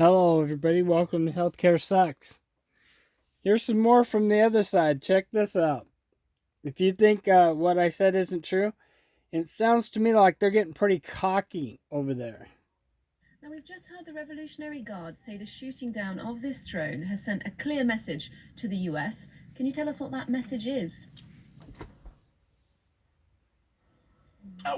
Hello, everybody. Welcome to Healthcare Sucks. Here's some more from the other side. Check this out. If you think what I said isn't true, it sounds to me like they're getting pretty cocky over there. Now, we've just heard the Revolutionary Guard say the shooting down of this drone has sent a clear message to the US. Can you tell us what that message is?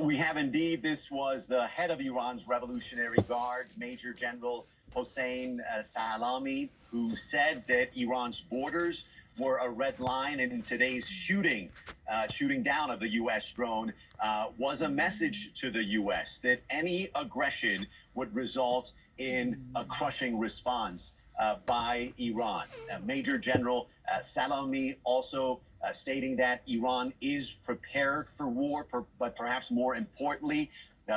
We have indeed. This was the head of Iran's Revolutionary Guard, Major General Hossein Salami, who said that Iran's borders were a red line, and in today's shooting down of the U.S. drone was a message to the U.S. that any aggression would result in a crushing response by Iran. Major General Salami also stating that Iran is prepared for war, but perhaps more importantly,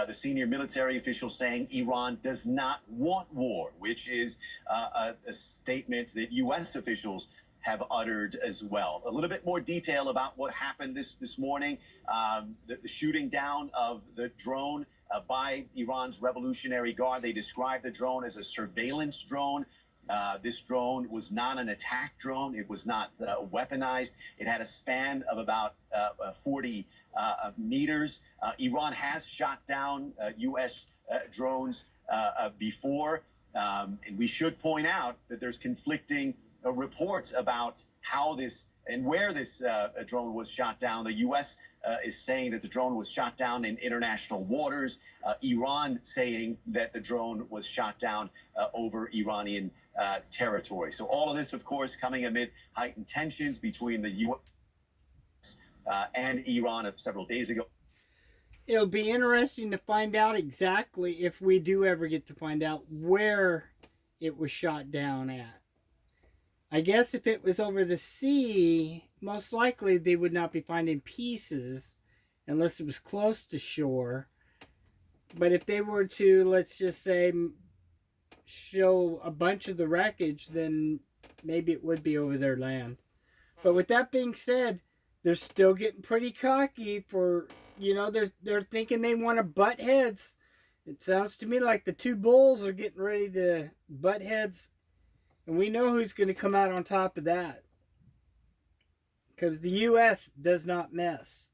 the senior military official saying Iran does not want war, which is a statement that U.S. officials have uttered as well. A little bit more detail about what happened this morning. The shooting down of the drone by Iran's Revolutionary Guard. They described the drone as a surveillance drone. This drone was not an attack drone. It was not weaponized. It had a span of about 40 meters. Iran has shot down U.S. drones before. And we should point out that there's conflicting reports about how this and where this drone was shot down. The U.S. Is saying that the drone was shot down in international waters. Iran saying that the drone was shot down over Iranian territory. So all of this, of course, coming amid heightened tensions between the U.S. And Iran of several days ago. It'll be interesting to find out exactly, if we do ever get to find out, where it was shot down at. I guess if it was over the sea, most likely they would not be finding pieces unless it was close to shore. But if they were to, let's just say, show a bunch of the wreckage, then maybe it would be over their land. But with that being said, they're still getting pretty cocky for, they're thinking they want to butt heads. It sounds to me like the two bulls are getting ready to butt heads, and we know who's going to come out on top of that. Because the U.S. does not mess.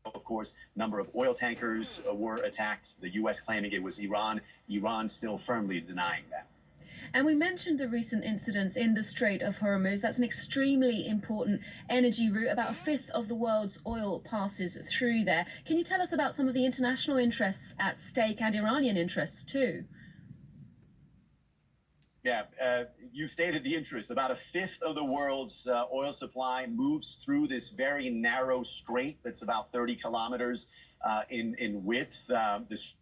Of course, a number of oil tankers were attacked. The U.S. claiming it was Iran. Iran still firmly denying that. And we mentioned the recent incidents in the Strait of Hormuz. That's an extremely important energy route. About a fifth of the world's oil passes through there. Can you tell us about some of the international interests at stake and Iranian interests too? Yeah, you stated the interest. About a fifth of the world's oil supply moves through this very narrow strait that's about 30 kilometers in width. This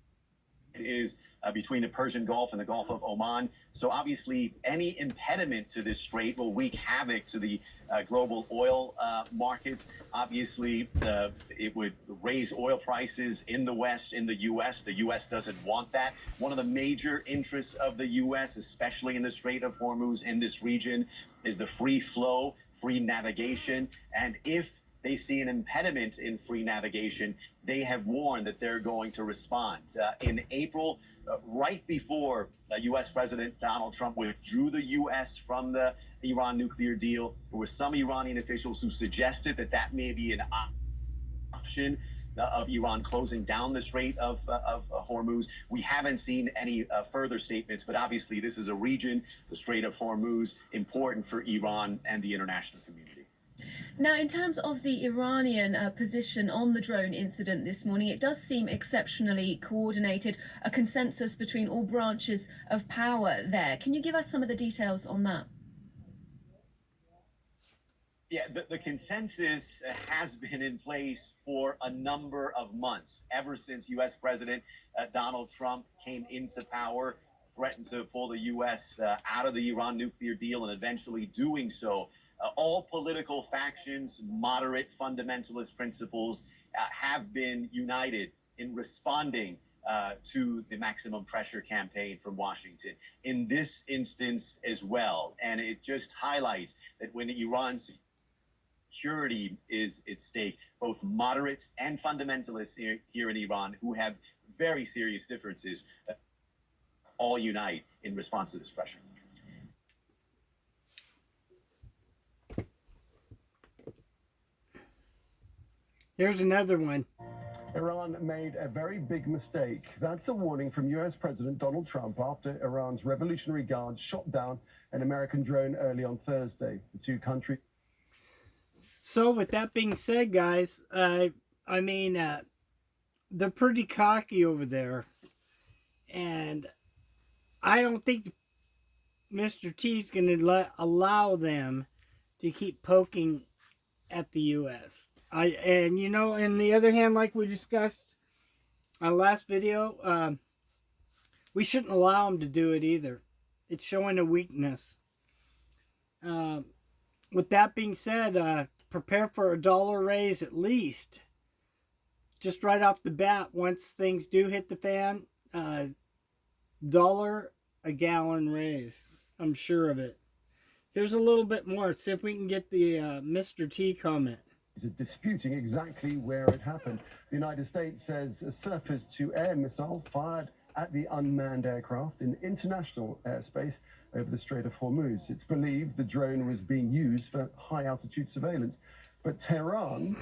is between the Persian Gulf and the Gulf of Oman. So obviously, any impediment to this strait will wreak havoc to the global oil markets. Obviously, it would raise oil prices in the West, in the U.S. The U.S. doesn't want that. One of the major interests of the U.S., especially in the Strait of Hormuz in this region, is the free flow, free navigation. And if they see an impediment in free navigation, they have warned that they're going to respond. In April, right before U.S. President Donald Trump withdrew the U.S. from the Iran nuclear deal, there were some Iranian officials who suggested that that may be an option of Iran closing down the Strait of Hormuz. We haven't seen any further statements, but obviously this is a region, the Strait of Hormuz, important for Iran and the international community. Now, in terms of the Iranian position on the drone incident this morning, it does seem exceptionally coordinated, a consensus between all branches of power there. Can you give us some of the details on that? Yeah, the consensus has been in place for a number of months, ever since U.S. President Donald Trump came into power, threatened to pull the U.S. Out of the Iran nuclear deal, and eventually doing so. All political factions, moderate fundamentalist principles, have been united in responding to the maximum pressure campaign from Washington in this instance as well. And it just highlights that when Iran's security is at stake, both moderates and fundamentalists here in Iran, who have very serious differences, all unite in response to this pressure. Here's another one. Iran made a very big mistake. That's a warning from US President Donald Trump after Iran's Revolutionary Guard shot down an American drone early on Thursday. The two countries. So with that being said, guys, they're pretty cocky over there. And I don't think Mr. T's going to allow them to keep poking at the U.S. And on the other hand, like we discussed on the last video, we shouldn't allow them to do it either. It's showing a weakness. With that being said, prepare for a dollar raise at least. Just right off the bat, once things do hit the fan, $1 a gallon raise. I'm sure of it. Here's a little bit more. Let's see if we can get the Mr. T comment. Disputing exactly where it happened. The United States says a surface-to-air missile fired at the unmanned aircraft in international airspace over the Strait of Hormuz. It's believed the drone was being used for high-altitude surveillance, but Tehran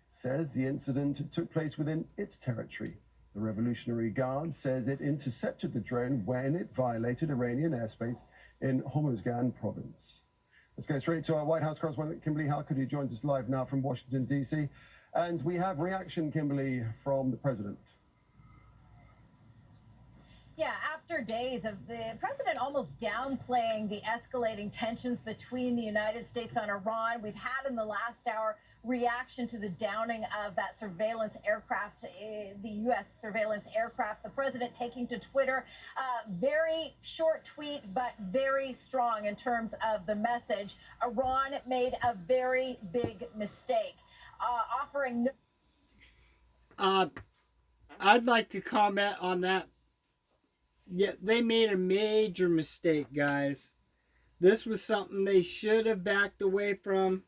says the incident took place within its territory. The Revolutionary Guard says it intercepted the drone when it violated Iranian airspace in Hormuzgan province. Let's go straight to our White House correspondent, Kimberly Halkett, who joins us live now from Washington, D.C. And we have reaction, Kimberly, from the president. Yeah, after days of the president almost downplaying the escalating tensions between the United States and Iran, we've had in the last hour reaction to the downing of that surveillance aircraft, the U.S. surveillance aircraft. The president taking to Twitter, very short tweet, but very strong in terms of the message. Iran made a very big mistake, offering no. I'd like to comment on that. Yeah, they made a major mistake, guys. This was something they should have backed away from.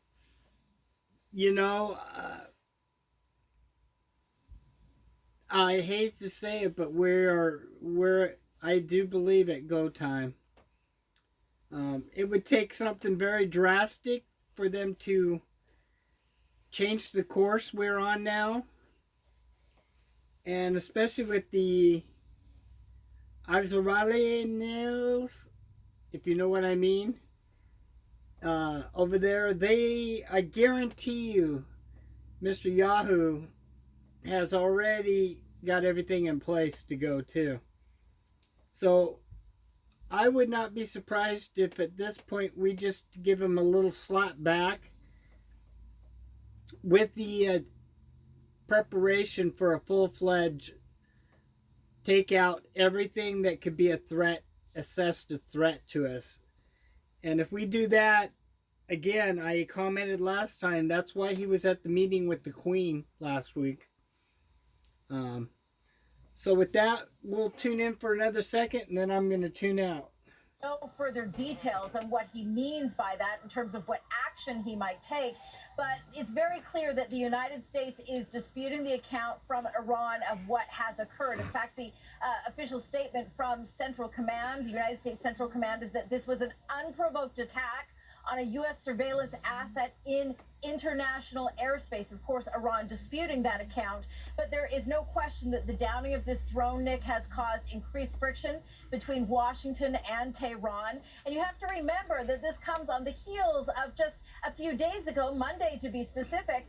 I hate to say it, but we're I do believe at go time. It would take something very drastic for them to change the course we're on now. And especially with the Israelis, if you know what I mean, over there, I guarantee you, Mr. Yahoo has already got everything in place to go too. So I would not be surprised if at this point we just give him a little slap back with the preparation for a full-fledged take out everything that could be a threat, assessed a threat to us. And if we do that, again, I commented last time, that's why he was at the meeting with the Queen last week. So with that, we'll tune in for another second, and then I'm going to tune out. No further details on what he means by that in terms of what action he might take, but it's very clear that the United States is disputing the account from Iran of what has occurred. In fact, the official statement from Central Command, the United States Central Command, is that this was an unprovoked attack on a U.S. surveillance asset in international airspace. Of course, Iran disputing that account, but there is no question that the downing of this drone, Nick, has caused increased friction between Washington and Tehran. And you have to remember that this comes on the heels of just a few days ago, Monday to be specific,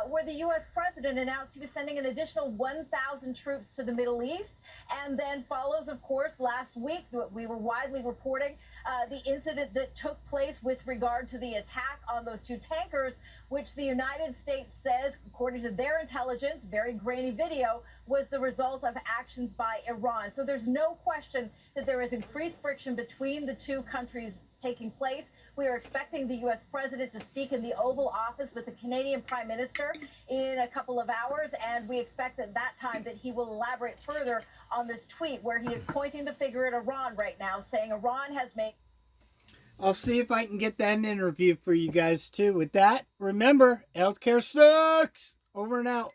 where the U.S. president announced he was sending an additional 1,000 troops to the Middle East. And then follows, of course, last week, we were widely reporting the incident that took place with regard to the attack on those two tankers, which the United States says, according to their intelligence, very grainy video, was the result of actions by Iran. So there's no question that there is increased friction between the two countries taking place. We are expecting the U.S. president to speak in the Oval Office with the Canadian Prime Minister in a couple of hours, and we expect at that time that he will elaborate further on this tweet where he is pointing the finger at Iran right now, saying Iran has made... I'll see if I can get that interview for you guys too. With that, remember, healthcare sucks. Over and out.